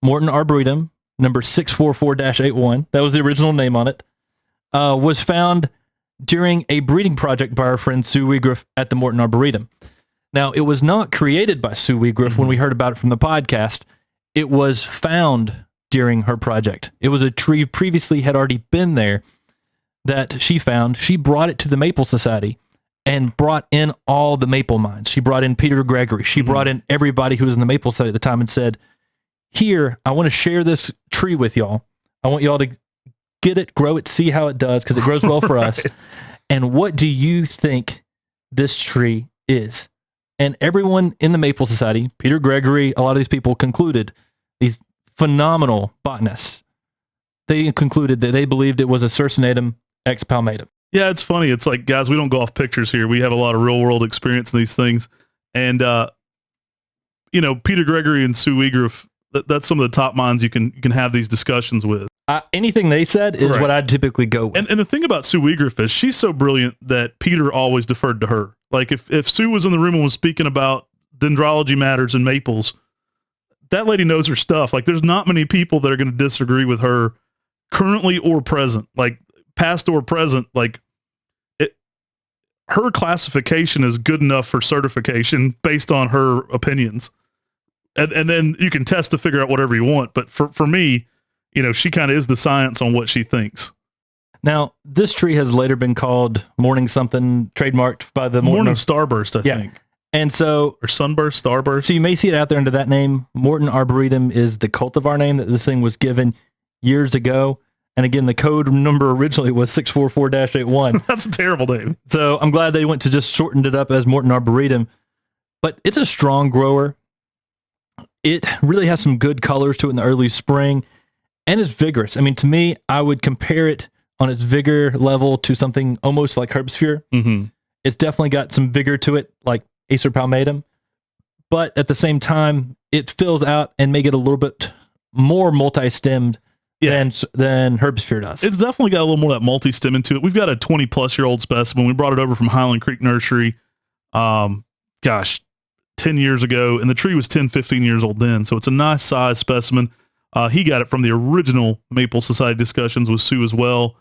Morton Arboretum, number 644-81. That was the original name on it. Was found during a breeding project by our friend Sue Weigriff at the Morton Arboretum. Now, it was not created by Sue Weigriff when we heard about it from the podcast. It was found during her project. It was a tree previously had already been there that she found. She brought it to the Maple Society and brought in all the maple minds. She brought in Peter Gregory. She brought in everybody who was in the Maple Society at the time and said, here, I want to share this tree with y'all. I want y'all to get it, grow it, see how it does, because it grows well for us. And what do you think this tree is? And everyone in the Maple Society, Peter Gregory, a lot of these people concluded, these phenomenal botanists, they concluded that they believed it was a Circinatum X palmatum. Yeah, it's funny. It's like, guys, we don't go off pictures here. We have a lot of real world experience in these things. And, Peter Gregory and Sue Weigriff, that's some of the top minds you can have these discussions with. Anything they said is what I'd typically go with. And the thing about Sue Weigriff is she's so brilliant that Peter always deferred to her. Like if Sue was in the room and was speaking about dendrology matters and maples, that lady knows her stuff. Like there's not many people that are going to disagree with her currently or present, like past or present. Like her classification is good enough for certification based on her opinions. And then you can test to figure out whatever you want. But for me, she kind of is the science on what she thinks. Now, this tree has later been called Morning something, trademarked by the Morning Starburst, I think. And so, or Sunburst, Starburst. So you may see it out there under that name. Morton Arboretum is the cultivar name that this thing was given years ago. And again, the code number originally was 644-81. That's a terrible name. So I'm glad they went to just shortened it up as Morton Arboretum. But it's a strong grower. It really has some good colors to it in the early spring. And it's vigorous. I mean, to me, I would compare it on its vigor level to something almost like Herbsphare. Mm-hmm. It's definitely got some vigor to it, like Acer palmatum. But at the same time, it fills out and make it a little bit more multi-stemmed than Herbsphare does. It's definitely got a little more of that multi-stem into it. We've got a 20-plus-year-old specimen. We brought it over from Highland Creek Nursery, 10 years ago, and the tree was 10, 15 years old then. So it's a nice size specimen. He got it from the original Maple Society discussions with Sue as well,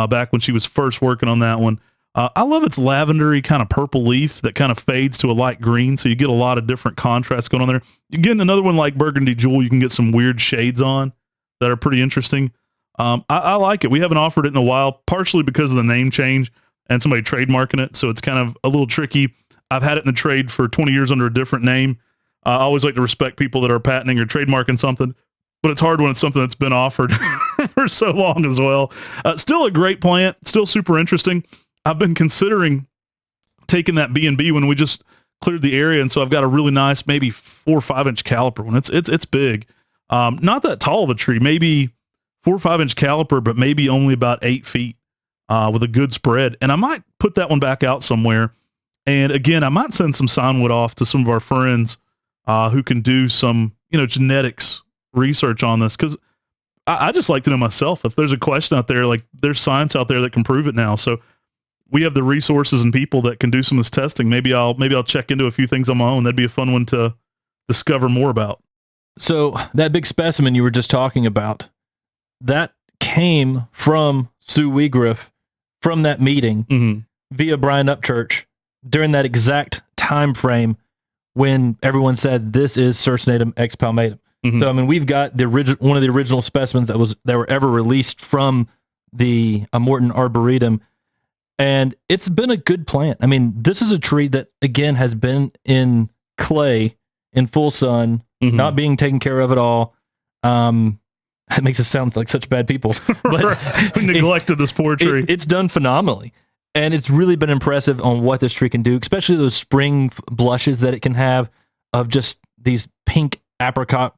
back when she was first working on that one. I love its lavendery kind of purple leaf that kind of fades to a light green, so you get a lot of different contrasts going on there. You get another one like Burgundy Jewel, you can get some weird shades on that are pretty interesting. I like it. We haven't offered it in a while, partially because of the name change and somebody trademarking it, so it's kind of a little tricky. I've had it in the trade for 20 years under a different name. I always like to respect people that are patenting or trademarking something, but it's hard when it's something that's been offered for so long as well. Still a great plant, still super interesting. I've been considering taking that B&B when we just cleared the area, and so I've got a really nice, maybe 4 or 5 inch caliper one. It's big, not that tall of a tree, maybe 4 or 5 inch caliper, but maybe only about 8 feet with a good spread. And I might put that one back out somewhere. And again, I might send some signwood off to some of our friends who can do some, genetics research on this, because I just like to know myself if there's a question out there, like there's science out there that can prove it now. So we have the resources and people that can do some of this testing. Maybe I'll check into a few things on my own. That'd be a fun one to discover more about. So that big specimen you were just talking about, that came from Sue Weigriff from that meeting via Brian Upchurch during that exact time frame when everyone said this is Circinatum X palmatum. So I mean, we've got the one of the original specimens that were ever released from the Morton Arboretum, and it's been a good plant. I mean, this is a tree that again has been in clay in full sun not being taken care of at all. It makes us sound like such bad people, but we neglected this poor tree. It's done phenomenally. And it's really been impressive on what this tree can do, especially those spring blushes that it can have of just these pink apricot,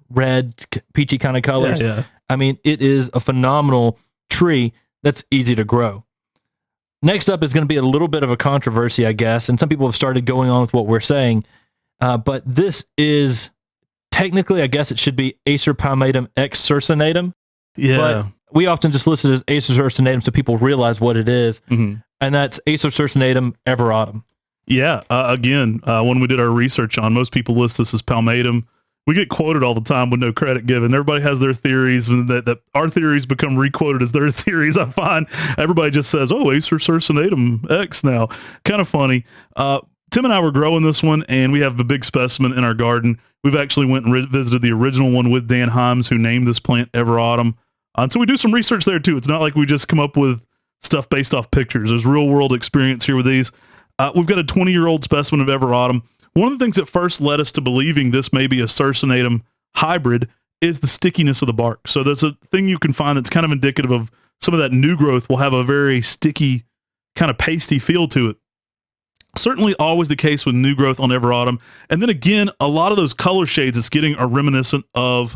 red, peachy kind of colors. Yeah. I mean, it is a phenomenal tree that's easy to grow. Next up is going to be a little bit of a controversy, I guess, and some people have started going on with what we're saying. But this is technically, I guess it should be Acer palmatum X circinatum. Yeah. But we often just list it as Acer Circinatum so people realize what it is. And that's Acer Circinatum everautumn. Yeah. Again, when we did our research on, most people list this as palmatum. We get quoted all the time with no credit given. Everybody has their theories, and that our theories become requoted as their theories. I find everybody just says, oh, Acer Circinatum X now. Kind of funny. Tim and I were growing this one, and we have a big specimen in our garden. We've actually went and visited the original one with Dan Himes, who named this plant everautumn. And so we do some research there too. It's not like we just come up with stuff based off pictures. There's real world experience here with these. We've got a 20-year-old specimen of everautumn. One of the things that first led us to believing this may be a Circinatum hybrid is the stickiness of the bark. So there's a thing you can find that's kind of indicative of some of that new growth will have a very sticky, kind of pasty feel to it. Certainly always the case with new growth on everautumn. And then again, a lot of those color shades it's getting are reminiscent of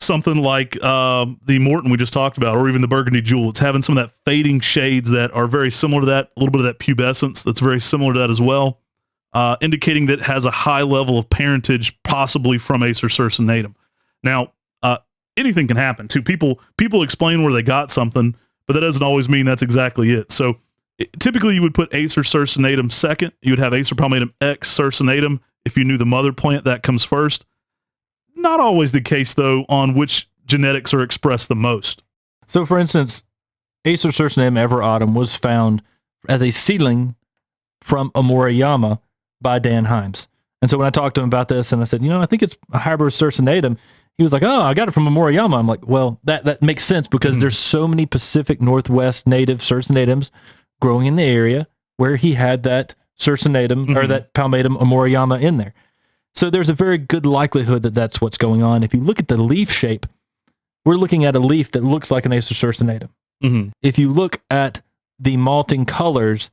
something like the Morton we just talked about, or even the Burgundy Jewel. It's having some of that fading shades that are very similar to that, a little bit of that pubescence that's very similar to that as well, indicating that it has a high level of parentage, possibly from Acer Circinatum. Now, anything can happen too. People explain where they got something, but that doesn't always mean that's exactly it. So typically you would put Acer Circinatum second. You would have Acer palmatum X Circinatum. If you knew the mother plant, that comes first. Not always the case, though, on which genetics are expressed the most. So, for instance, Acer Circinatum everautumn was found as a seedling from Amoriyama by Dan Himes. And so when I talked to him about this and I said, I think it's a hybrid Circinatum, he was like, oh, I got it from Amoriyama. I'm like, well, that makes sense because there's so many Pacific Northwest native Circinatums growing in the area where he had that Circinatum or that palmatum Amoriyama in there. So there's a very good likelihood that that's what's going on. If you look at the leaf shape, we're looking at a leaf that looks like an Acer Circinatum. If you look at the malting colors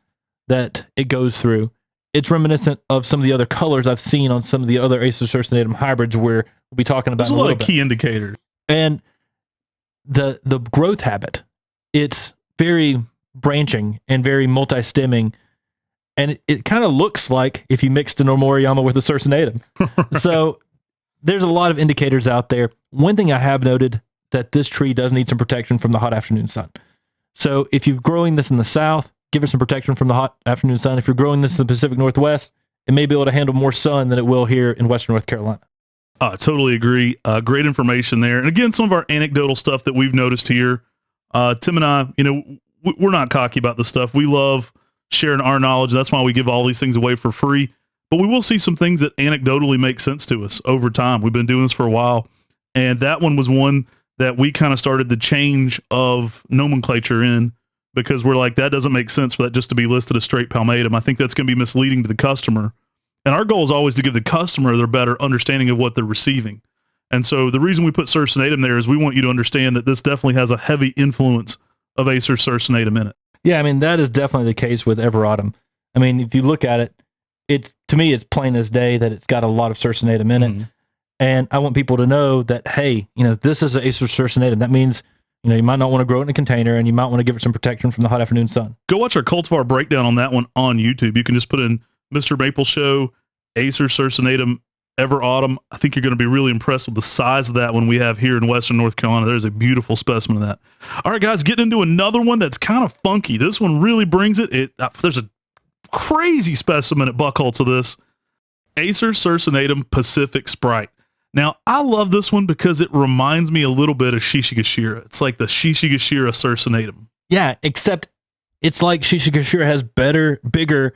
that it goes through, it's reminiscent of some of the other colors I've seen on some of the other Acer Circinatum hybrids where we'll be talking about. There's a lot of key indicators. And the growth habit, it's very branching and very multi-stemming. And it kind of looks like if you mixed an Amoriyama with a Circinatum. So there's a lot of indicators out there. One thing I have noted that this tree does need some protection from the hot afternoon sun. So if you're growing this in the south, give it some protection from the hot afternoon sun. If you're growing this in the Pacific Northwest, it may be able to handle more sun than it will here in Western North Carolina. Totally agree. Great information there. And again, some of our anecdotal stuff that we've noticed here. Tim and I, we're not cocky about this stuff. We love sharing our knowledge. That's why we give all these things away for free. But we will see some things that anecdotally make sense to us over time. We've been doing this for a while. And that one was one that we kind of started the change of nomenclature in because we're like, that doesn't make sense for that just to be listed as straight palmatum. I think that's going to be misleading to the customer. And our goal is always to give the customer their better understanding of what they're receiving. And so the reason we put Circinatum there is we want you to understand that this definitely has a heavy influence of Acer Circinatum in it. Yeah, I mean, that is definitely the case with everautumn. I mean, if you look at it, to me, it's plain as day that it's got a lot of Circinatum in it. And I want people to know that, hey, this is an Acer Circinatum. That means, you might not want to grow it in a container and you might want to give it some protection from the hot afternoon sun. Go watch our cultivar breakdown on that one on YouTube. You can just put in MrMaple Show, Acer Circinatum everautumn. I think you're going to be really impressed with the size of that one we have here in Western North Carolina. There's a beautiful specimen of that. All right, guys, getting into another one that's kind of funky. This one really brings it. There's a crazy specimen at Buckholtz of this. Acer Circinatum Pacific Sprite. Now, I love this one because it reminds me a little bit of Shishigashira. It's like the Shishigashira Circinatum. Yeah, except it's like Shishigashira has bigger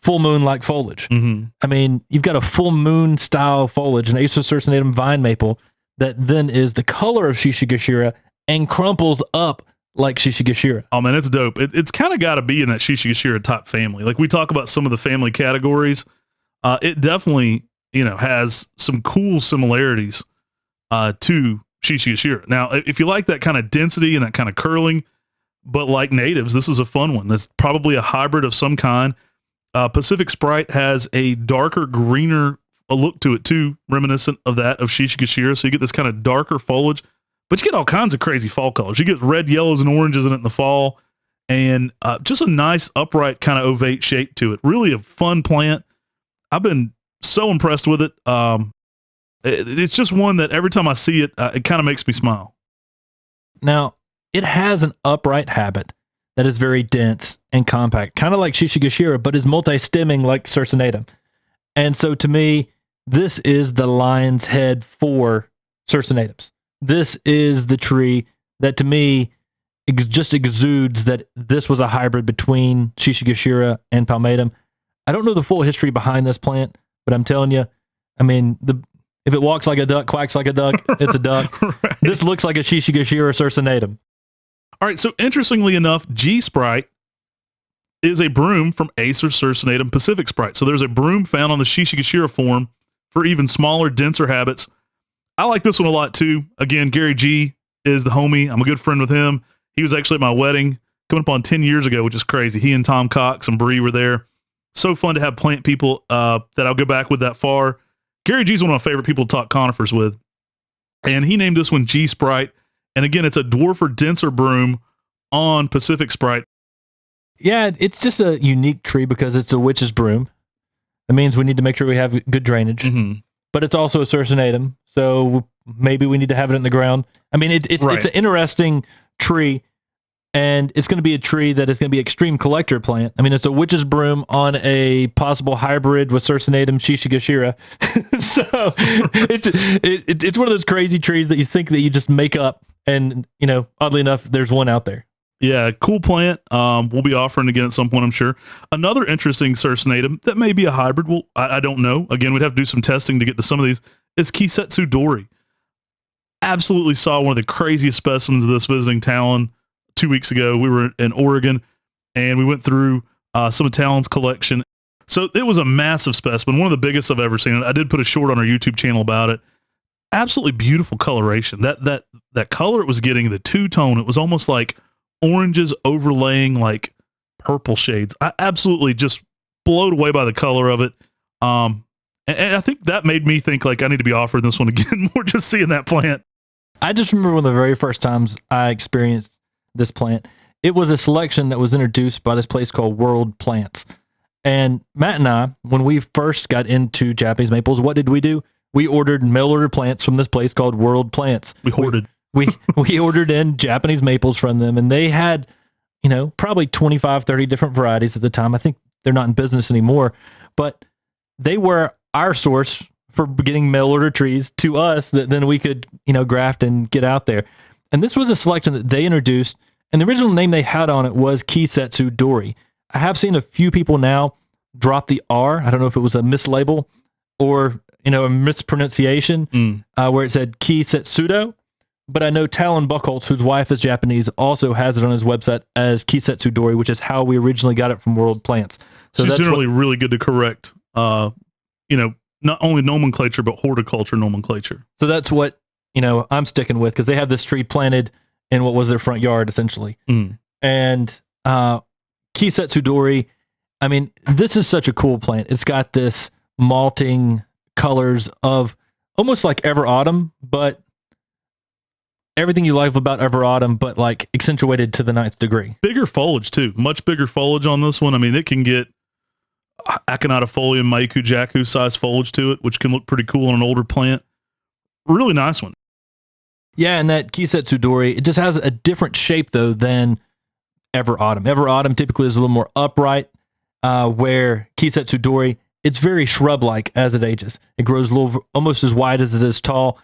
full moon like foliage. I mean, you've got a full moon style foliage, an Acer Circinatum vine maple that then is the color of Shishigashira and crumples up like Shishigashira. Oh man, it's dope. It's kind of got to be in that Shishigashira type family. Like we talk about some of the family categories. It definitely, has some cool similarities to Shishigashira. Now, if you like that kind of density and that kind of curling, but like natives, this is a fun one. That's probably a hybrid of some kind. Pacific Sprite has a darker, greener look to it too, reminiscent of that of Shishigashira. So you get this kind of darker foliage, but you get all kinds of crazy fall colors. You get red, yellows, and oranges in it in the fall, and just a nice upright kind of ovate shape to it. Really a fun plant. I've been so impressed with it. It's just one that every time I see it, it kind of makes me smile. Now, it has an upright habit that is very dense and compact, kind of like Shishigashira, but is multi-stemming like Circinatum. And so to me, this is the lion's head for Circinatums. This is the tree that to me just exudes that this was a hybrid between Shishigashira and Palmatum. I don't know the full history behind this plant, but I'm telling you, I mean, if it walks like a duck, quacks like a duck, it's a duck. Right. This looks like a Shishigashira Circinatum. All right, so interestingly enough, G Sprite is a broom from Acer Circinatum Pacific Sprite. So there's a broom found on the Shishigashira form for even smaller, denser habits. I like this one a lot too. Again, Gary G is the homie. I'm a good friend with him. He was actually at my wedding coming up on 10 years ago, which is crazy. He and Tom Cox and Bree were there. So fun to have plant people that I'll go back with that far. Gary G is one of my favorite people to talk conifers with. And he named this one G Sprite. And again, it's a dwarfer, denser broom on Pacific Sprite. Yeah, it's just a unique tree because it's a witch's broom. That means we need to make sure we have good drainage. Mm-hmm. But it's also a Circinatum, so maybe we need to have it in the ground. I mean, it's an interesting tree, and it's going to be a tree that is going to be extreme collector plant. I mean, it's a witch's broom on a possible hybrid with Circinatum Shishigashira. So it's one of those crazy trees that you think that you just make up, and oddly enough, there's one out there. Yeah, cool plant. We'll be offering again at some point, I'm sure. Another interesting Circinatum that may be a hybrid. Well, I don't know. Again, we'd have to do some testing to get to some of these. Is Kisetsu Dori. Absolutely saw one of the craziest specimens of this visiting Talon 2 weeks ago. We were in Oregon, and we went through some of Talon's collection. So it was a massive specimen, one of the biggest I've ever seen. I did put a short on our YouTube channel about it. Absolutely beautiful coloration. That color it was getting, the two-tone, it was almost like oranges overlaying like purple shades. I absolutely just blown away by the color of it. And I think that made me think like I need to be offering this one again, more just seeing that plant. I just remember one of the very first times I experienced this plant. It was a selection that was introduced by this place called World Plants. And Matt and I, when we first got into Japanese maples, what did we do? We ordered mail order plants from this place called World Plants. We hoarded. We ordered in Japanese maples from them, and they had, probably 25, 30 different varieties at the time. I think they're not in business anymore, but they were our source for getting mail order trees to us that then we could, graft and get out there. And this was a selection that they introduced, and the original name they had on it was Kisetsu Dori. I have seen a few people now drop the R. I don't know if it was a mislabel or, a mispronunciation where it said Kisetsudo. But I know Talon Buchholz, whose wife is Japanese, also has it on his website as Kisetsu Dori, which is how we originally got it from World Plants. So she's generally really good to correct, not only nomenclature, but horticulture nomenclature. So that's what, I'm sticking with, because they have this tree planted in what was their front yard, essentially. And Kisetsu Dori, I mean, this is such a cool plant. It's got this malting colors of almost like Ever Autumn, but everything you like about Ever Autumn, but like accentuated to the 9th degree. Bigger foliage too. Much bigger foliage on this one. I mean, it can get Achinotopholia Maiku Jaku size foliage to it, which can look pretty cool on an older plant. Really nice one. Yeah, and that Kisetsu Dori, it just has a different shape though than Ever Autumn. Ever Autumn typically is a little more upright, where Kisetsu Dori, it's very shrub-like as it ages. It grows a little, almost as wide as it is tall.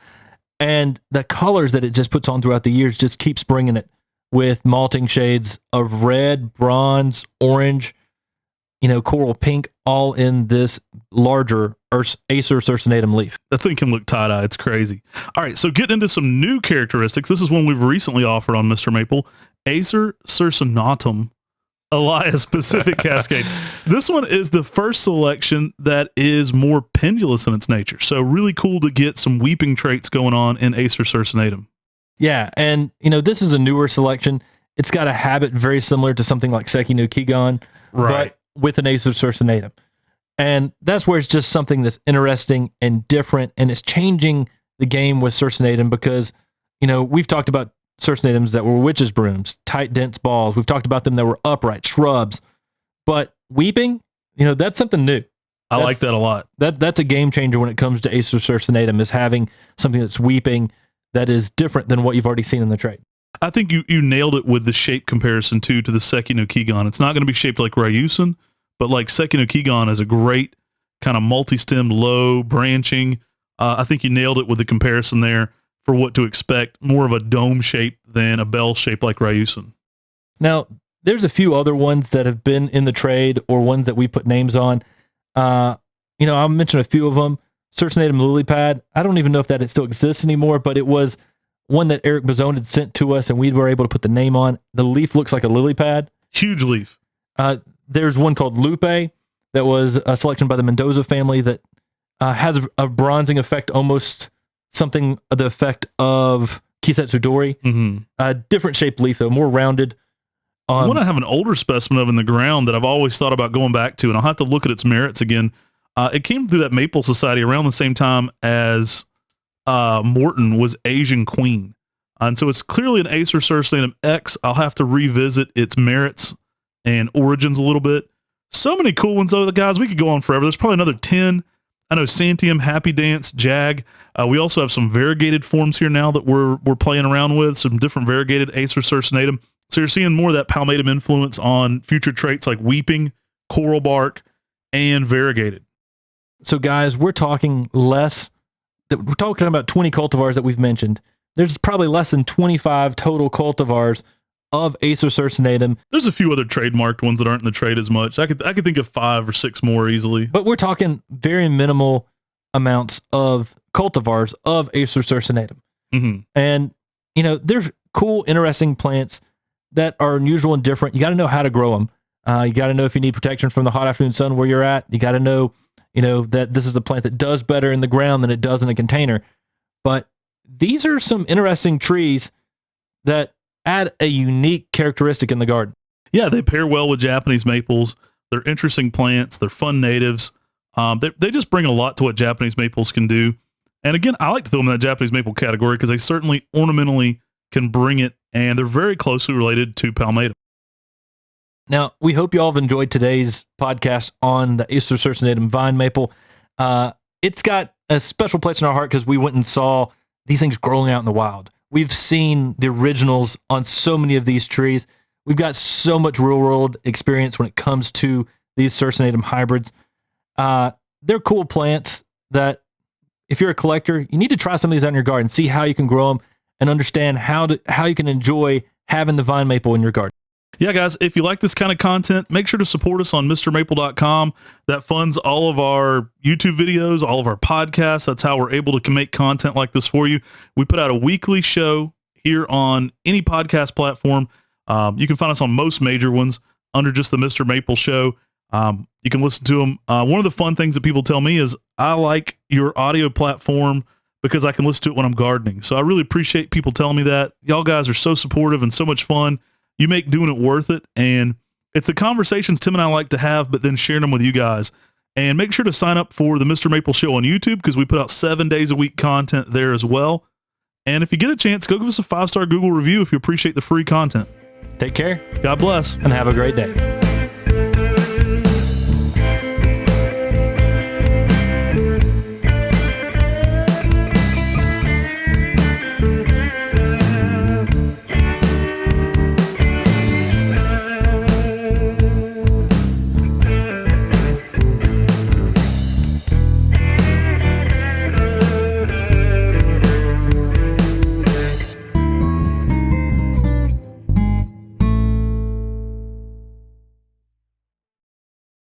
And the colors that it just puts on throughout the years just keeps bringing it with malting shades of red, bronze, orange, coral pink, all in this larger Acer Circinatum leaf. That thing can look tie-dye. It's crazy. All right, so getting into some new characteristics. This is one we've recently offered on Mr. Maple. Acer Circinatum Elias Pacific Cascade. This one is the first selection that is more pendulous in its nature. So really cool to get some weeping traits going on in Acer Circinatum. Yeah, and this is a newer selection. It's got a habit very similar to something like Seki no Kigon, Right. but with an Acer Circinatum. And that's where it's just something that's interesting and different, and it's changing the game with Circinatum because, we've talked about Circinatums that were witches' brooms, tight, dense balls. We've talked about them that were upright, shrubs. But weeping, that's something new. I like that a lot. That's a game changer when it comes to Acer Circinatum, is having something that's weeping that is different than what you've already seen in the trade. I think you nailed it with the shape comparison too to the Seki no Kigon. It's not going to be shaped like Ryusen, but like Seki no Kigon is a great kind of multi-stemmed, low branching. I think you nailed it with the comparison there for what to expect. More of a dome shape than a bell shape like Ryusen. Now, there's a few other ones that have been in the trade or ones that we put names on. I'll mention a few of them. Circinatum lily pad. I don't even know if that it still exists anymore, but it was one that Eric Bazone had sent to us and we were able to put the name on. The leaf looks like a lily pad. Huge leaf. There's one called Lupe that was a selection by the Mendoza family that has a bronzing effect, almost something of the effect of Kisetsu Dori. Mm-hmm. Different shaped leaf though, more rounded. I want to have an older specimen of in the ground that I've always thought about going back to, and I'll have to look at its merits again. It came through that Maple Society around the same time as Morton was Asian Queen. And so it's clearly an Acer Circinatum X. I'll have to revisit its merits and origins a little bit. So many cool ones, though, guys. We could go on forever. There's probably another 10. I know Santium, Happy Dance, Jag. We also have some variegated forms here now that we're playing around with, some different variegated Acer Circinatum. So you're seeing more of that palmatum influence on future traits like weeping, coral bark, and variegated. So guys, we're talking about 20 cultivars that we've mentioned. There's probably less than 25 total cultivars of Acer Circinatum. There's a few other trademarked ones that aren't in the trade as much. I could think of 5 or 6 more easily. But we're talking very minimal amounts of cultivars of Acer Circinatum. Mm-hmm. And, they're cool, interesting plants that are unusual and different. You got to know how to grow them. You got to know if you need protection from the hot afternoon sun where you're at. You got to know, that this is a plant that does better in the ground than it does in a container. But these are some interesting trees that add a unique characteristic in the garden. Yeah, they pair well with Japanese maples. They're interesting plants. They're fun natives. They just bring a lot to what Japanese maples can do. And again, I like to throw them in that Japanese maple category because they certainly ornamentally can bring it, and they're very closely related to palmatum. Now, we hope you all have enjoyed today's podcast on the Acer Circinatum vine maple. It's got a special place in our heart because we went and saw these things growing out in the wild. We've seen the originals on so many of these trees. We've got so much real world experience when it comes to these Circinatum hybrids. They're cool plants that if you're a collector, you need to try some of these out in your garden, see how you can grow them and understand how you can enjoy having the vine maple in your garden. Yeah, guys, if you like this kind of content, make sure to support us on MrMaple.com. That funds all of our YouTube videos, all of our podcasts. That's how we're able to make content like this for you. We put out a weekly show here on any podcast platform. You can find us on most major ones under just the MrMaple Show. You can listen to them. One of the fun things that people tell me is I like your audio platform because I can listen to it when I'm gardening. So I really appreciate people telling me that. Y'all guys are so supportive and so much fun. You make doing it worth it. And it's the conversations Tim and I like to have, but then sharing them with you guys. And make sure to sign up for the MrMaple Show on YouTube because we put out 7 days a week content there as well. And if you get a chance, go give us a 5-star Google review if you appreciate the free content. Take care. God bless. And have a great day.